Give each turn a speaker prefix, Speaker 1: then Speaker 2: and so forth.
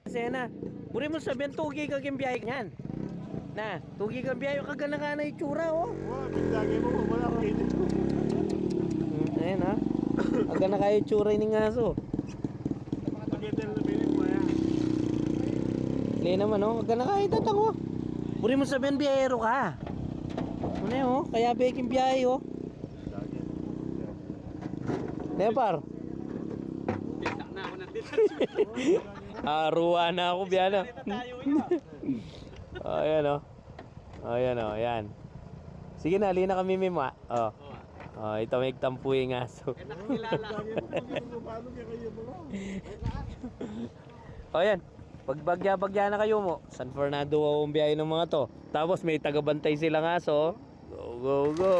Speaker 1: Kasi na, buri mo sabihin, tugi ka kimbiyahe niyan. Na, tugi ka biyahe, kagana ka na itsura, oh.
Speaker 2: Wow, pindagay mo, wala akong edit.
Speaker 1: Ayan, ha. Kagana ka itsura ng aso.
Speaker 2: Pag-etel na binig mo, yan.
Speaker 1: Hindi naman, oh. Kagana ka itatang, oh. Buri mo sabihin, biyahero ka. Ano yun, oh. Kaya beking biyahe, oh. Nepar.
Speaker 3: Tindak na ako ng
Speaker 1: Aruwa na ako, biyana.
Speaker 3: tayo yun.
Speaker 1: Ayan, oh. Ayan, oh. Ayan. Sige na, halina kami, Mima. Oh. Oh, ito may tampuy ng aso.
Speaker 3: Nakakilala.
Speaker 2: Paano kaya kayo mo?
Speaker 1: O yan, pag bagya-bagya na kayo mo, San Fernando ang biyahe ng mga to. Tapos may tagabantay silang aso. Go, go, go.